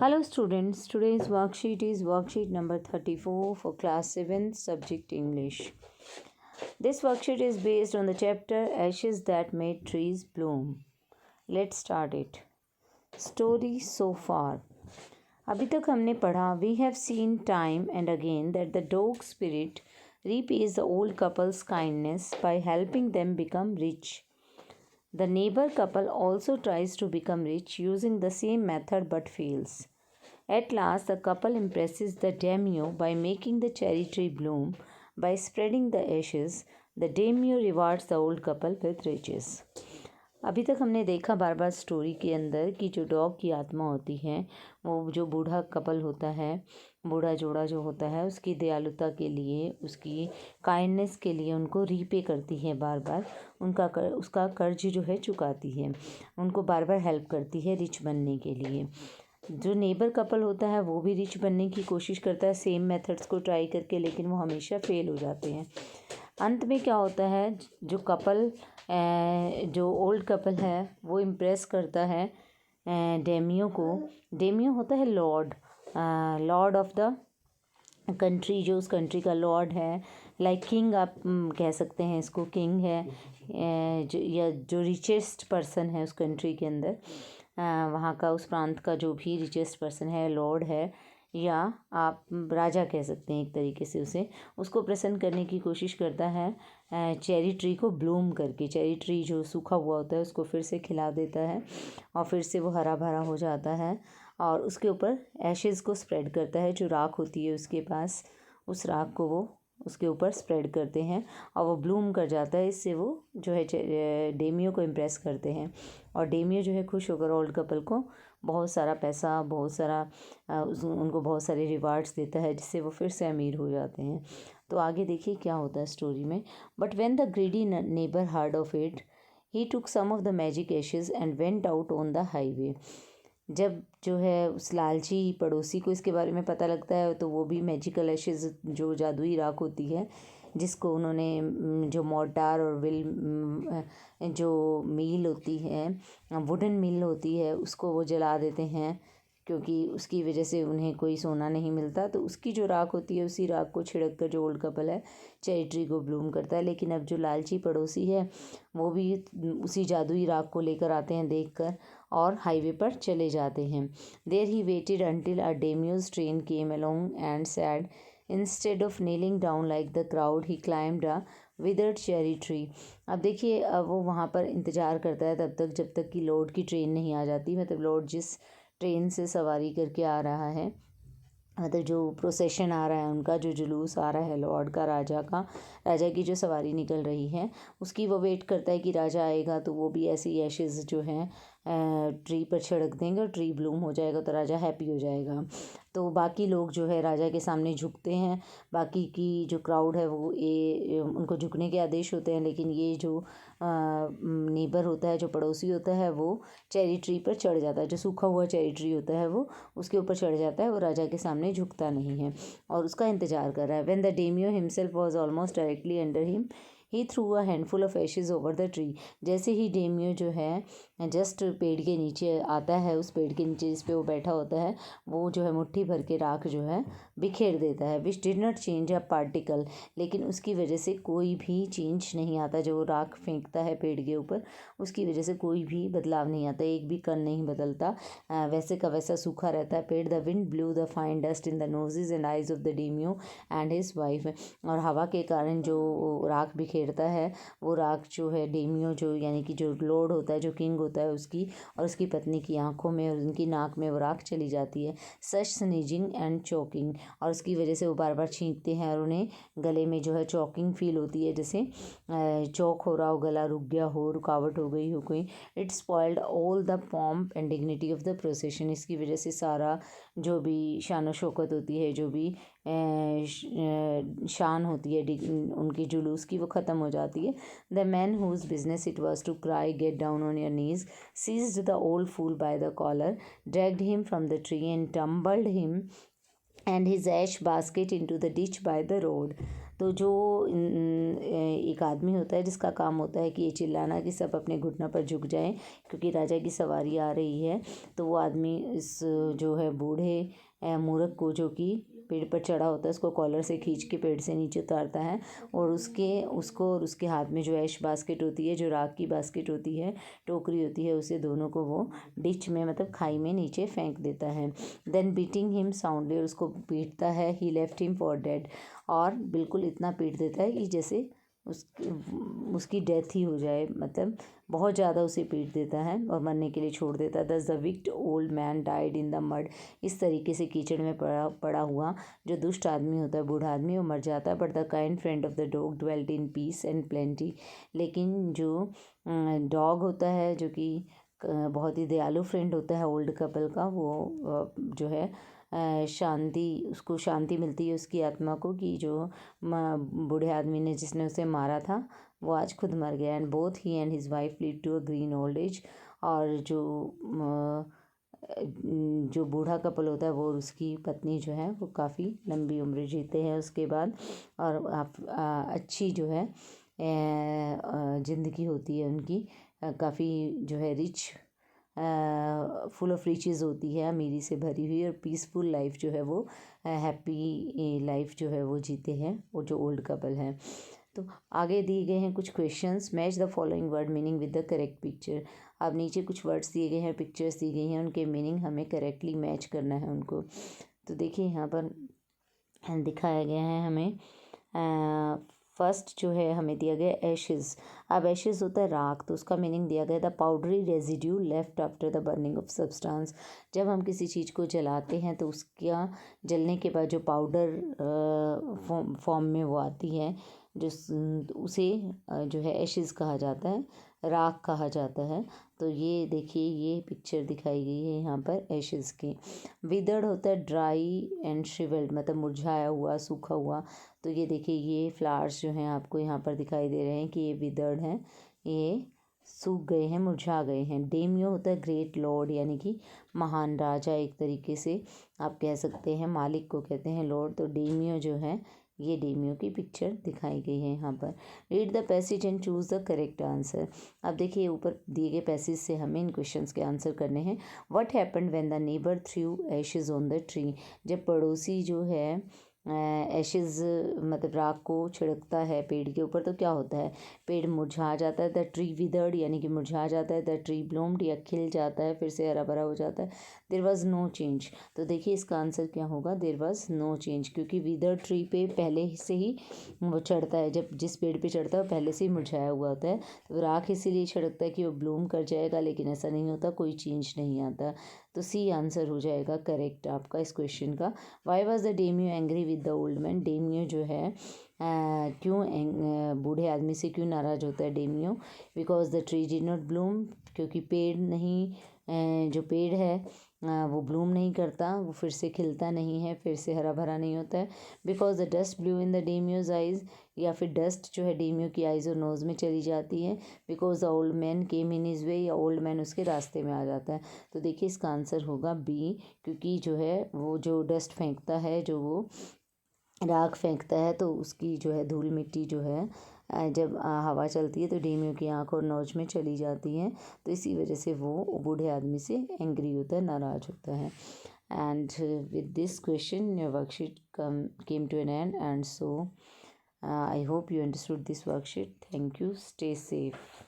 Hello students, today's worksheet is worksheet number 34 for class 7 subject English. This worksheet is based on the chapter Ashes That Made Trees Bloom. Let's start it. Story so far. अभी तक हमने पढ़ा We have seen time and again that the dog spirit repays the old couple's kindness by helping them become rich. The neighbor couple also tries to become rich using the same method but fails. At last, the couple impresses the daimyo by making the cherry tree bloom. By spreading the ashes, the daimyo rewards the old couple with riches. अभी तक हमने देखा बार बार story के अंदर कि जो dog की आत्मा होती है वो जो बूढ़ा कपल होता है, बूढ़ा जोड़ा जो होता है, उसकी दयालुता के लिए, उसकी काइंडनेस के लिए उनको रीपे करती है, बार बार उसका कर्ज जो है चुकाती है, उनको बार बार हेल्प करती है रिच बनने के लिए. जो नेबर कपल होता है वो भी रिच बनने की कोशिश करता है सेम मेथड्स को ट्राई करके, लेकिन वो हमेशा फेल हो जाते हैं. अंत में क्या होता है, जो कपल जो ओल्ड कपल है वो इम्प्रेस करता है डेमियो को. डेमियो होता है लॉर्ड ऑफ द कंट्री, जो उस कंट्री का लॉर्ड है, लाइक किंग आप कह सकते हैं इसको, किंग है, जो रिचेस्ट पर्सन है उस कंट्री के अंदर, वहाँ का उस प्रांत का जो भी रिचेस्ट पर्सन है, लॉर्ड है, या आप राजा कह सकते हैं एक तरीके से. उसको प्रसन्न करने की कोशिश करता है चेरी ट्री को ब्लूम करके. चेरी ट्री जो सूखा हुआ होता है उसको फिर से खिला देता है और फिर से वो हरा भरा हो जाता है, और उसके ऊपर एशेस को स्प्रेड करता है. जो राख होती है उसके पास, उस राख को वो उसके ऊपर स्प्रेड करते हैं और वो ब्लूम कर जाता है. इससे वो जो है डेमियो को इम्प्रेस करते हैं, और डेमियो जो है खुश होकर ओल्ड कपल को बहुत सारा पैसा, बहुत सारा उनको बहुत सारे रिवार्ड्स देता है, जिससे वो फिर से अमीर हो जाते हैं. तो आगे देखिए क्या होता है स्टोरी में. But when the greedy neighbour heard of it, he took some of the magic ashes and went out on the highway. जब जो है उस लालची पड़ोसी को इसके बारे में पता लगता है, तो वो भी मैजिकल एशेज, जो जादुई राख होती है, जिसको उन्होंने जो मोर्टार और जो मील होती है, वुडन मील होती है, उसको वो जला देते हैं, क्योंकि उसकी वजह से उन्हें कोई सोना नहीं मिलता. तो उसकी जो राख होती है, उसी राख को छिड़क कर जो ओल्ड कपल है चेरी ट्री को ब्लूम करता है. लेकिन अब जो लालची पड़ोसी है वो भी उसी जादुई राख को लेकर आते हैं देखकर, और हाईवे पर चले जाते हैं. There he waited until a Demius train came along and said instead of kneeling down like the crowd he climbed a withered cherry tree. अब देखिए, अब वो वहाँ पर इंतज़ार करता है तब तक जब तक कि लॉर्ड की ट्रेन नहीं आ जाती. मतलब लॉर्ड जिस ट्रेन से सवारी करके आ रहा है, मतलब जो प्रोसेशन आ रहा है उनका, जो जुलूस आ रहा है लॉर्ड का, राजा की जो सवारी निकल रही है, उसकी वो वेट करता है कि राजा आएगा तो वो भी ऐसी एशेज़ जो हैं ट्री पर छिड़क देंगे और ट्री ब्लूम हो जाएगा, तो राजा हैप्पी हो जाएगा. तो बाकी लोग जो है राजा के सामने झुकते हैं. बाकी की जो क्राउड है वो उनको झुकने के आदेश होते हैं, लेकिन ये जो नेबर होता है, जो पड़ोसी होता है, वो चेरी ट्री पर चढ़ जाता है. जो सूखा हुआ चेरी ट्री होता है वो उसके ऊपर चढ़ जाता है. वो राजा के सामने झुकता नहीं है और उसका इंतज़ार कर रहा है. When the daimyo himself was almost directly under him, he threw a handful of ashes over the tree. जैसे ही डेमियो जो है जस्ट पेड़ के नीचे आता है, उस पेड़ के नीचे जिस पे वो बैठा होता है, वो जो है मुट्ठी भर के राख जो है बिखेर देता है. Which did not change a particle, लेकिन उसकी वजह से कोई भी चेंज नहीं आता. जो वो राख फेंकता है पेड़ के ऊपर, उसकी वजह से कोई भी बदलाव नहीं आता, एक भी कण नहीं बदलता, वैसे का वैसा सूखा रहता है पेड़. The wind blew the fine dust in the noses and eyes of the daimyo and his wife. और हवा के कारण जो राख बिखेरता है, वो राख जो है डेमियो, जो यानी कि जो लॉर्ड होता है, जो किंग होता है, उसकी और उसकी पत्नी की आंखों में और उनकी नाक में वो राख चली जाती है. सच स्नीजिंग एंड चोकिंग, और उसकी वजह से वो बार बार छींकते हैं और उन्हें गले में जो है चोकिंग फील होती है, जैसे चौक हो रहा हो, गला रुक गया हो, रुकावट हो गई हो कोई. It spoiled all the pomp and dignity of the procession. इसकी वजह से सारा जो भी शान शौकत होती है, जो भी शान होती है उनकी जुलूस की, वो ख़त्म हो जाती है. The man whose business it was to cry get down on your knees seized the old fool by the collar, dragged him from the tree and tumbled him and his ash basket into the ditch by the road. तो जो एक आदमी होता है जिसका काम होता है कि ये चिल्लाना कि सब अपने घुटनों पर झुक जाएं क्योंकि राजा की सवारी आ रही है, तो वो आदमी इस जो है बूढ़े मूर्ख को, जो कि पेड़ पर चढ़ा होता है, उसको कॉलर से खींच के पेड़ से नीचे उतारता है और उसको और उसके हाथ में जो ऐश बास्केट होती है, जो राख की बास्केट होती है, टोकरी होती है, उसे दोनों को वो डिच में मतलब खाई में नीचे फेंक देता है। देन बीटिंग हिम साउंडली, और उसको पीटता है। ही लेफ्ट हिम फॉर डेड, और बिल्कुल इतना पीट देता है कि जैसे उसकी डेथ ही हो जाए, मतलब बहुत ज़्यादा उसे पीट देता है और मरने के लिए छोड़ देता है। दस the wicked old man died in the mud, इस तरीके से कीचड़ में पड़ा हुआ जो दुष्ट आदमी होता है, बूढ़ा आदमी, वो मर जाता है। But the kind friend of the dog dwelt in peace and plenty, लेकिन जो डॉग होता है, जो कि बहुत ही दयालु फ्रेंड होता है ओल्ड कपल का, वो जो है शांति, उसको शांति मिलती है उसकी आत्मा को कि जो बूढ़े आदमी ने जिसने उसे मारा था वो आज खुद मर गया। And both he and his wife lived to a green old age, और जो बूढ़ा कपल होता है वो और उसकी पत्नी जो है वो काफ़ी लंबी उम्र जीते हैं उसके बाद, और अच्छी जो है ज़िंदगी होती है उनकी, काफ़ी जो है रिच, फुल ऑफ रिचेस होती है, अमीरी से भरी हुई, और पीसफुल लाइफ जो है वो हैप्पी लाइफ जो है वो जीते हैं वो जो ओल्ड कपल हैं। तो आगे दिए गए हैं कुछ questions. Match the following word meaning with the correct picture. अब नीचे कुछ वर्ड्स दिए गए हैं, पिक्चर्स दी गई हैं, उनके मीनिंग हमें करेक्टली मैच करना है उनको। तो देखिए यहाँ पर दिखाया गया है हमें, फर्स्ट जो है हमें दिया गया एशेज़। अब एशेज़ होता है राख, तो उसका मीनिंग दिया गया the powdery residue left after the burning of substance. जब हम किसी चीज़ को जलाते हैं तो उसका जलने के बाद जो पाउडर फॉर्म में वो आती है, जो उसे जो है एशेज़ कहा जाता है, राख कहा जाता है। तो ये देखिए ये पिक्चर दिखाई गई है यहाँ पर एशेज़ की। विदर्ड होता है ड्राई एंड श्रिवल्ड, मतलब मुरझाया हुआ, सूखा हुआ। तो ये देखिए ये फ्लावर्स जो हैं आपको यहाँ पर दिखाई दे रहे हैं कि ये विदर्ड हैं, ये सूख गए हैं, मुरझा गए हैं। डेमियो होता है ग्रेट लॉर्ड, यानी कि महान राजा, एक तरीके से आप कह सकते हैं, मालिक को कहते हैं लॉर्ड। तो डेमियो जो है, ये डेमियो की पिक्चर दिखाई गई है यहाँ पर। Read the passage and choose the correct answer. अब देखिए ऊपर दिए गए पैसेज से हमें इन क्वेश्चंस के आंसर करने हैं। What happened when the neighbour through Ashes on the tree, जब पड़ोसी जो है एशेज मतलब राख को छिड़कता है पेड़ के ऊपर, तो क्या होता है, पेड़ मुरझा जाता है। द ट्री विदर्ड, यानी कि मुरझा जाता है। द ट्री ब्लूम्ड, या खिल जाता है, फिर से हरा भरा हो जाता है। देयर वाज नो चेंज, तो देखिए इसका आंसर क्या होगा, देयर वाज नो चेंज, क्योंकि विदर्ड ट्री पे पहले से ही वो चढ़ता है, जब जिस पेड़ पे चढ़ता है वो पहले से ही मुरझाया हुआ होता है। तो राख इसीलिए छिड़कता है कि वो ब्लूम कर जाएगा, लेकिन ऐसा नहीं होता, कोई चेंज नहीं आता। तो सी आंसर हो जाएगा करेक्ट आपका इस क्वेश्चन का। Why was the daimyo angry with the old man, daimyo जो है क्यों बूढ़े आदमी से क्यों नाराज़ होता है daimyo. Because the tree did not bloom, क्योंकि पेड़ नहीं जो पेड़ है वो ब्लूम नहीं करता, वो फिर से खिलता नहीं है, फिर से हरा भरा नहीं होता है। Because the dust blew in the Demius eyes, या फिर डस्ट जो है डेमियो की आइज़ और नोज़ में चली जाती है। Because the old man came in is वे, या ओल्ड मैन उसके रास्ते में आ जाता है। तो देखिए इसका आंसर होगा बी, क्योंकि जो है वो जो डस्ट फेंकता है, जो वो राख फेंकता है, तो उसकी जो है धूल मिट्टी जो है जब हवा चलती है तो डेमियो की आँख और नोज में चली जाती हैं, तो इसी वजह से वो बूढ़े आदमी से एंग्री होता है, नाराज़ होता है। And with this question your worksheet came to an end, and so I hope you understood this worksheet. Thank you. Stay safe.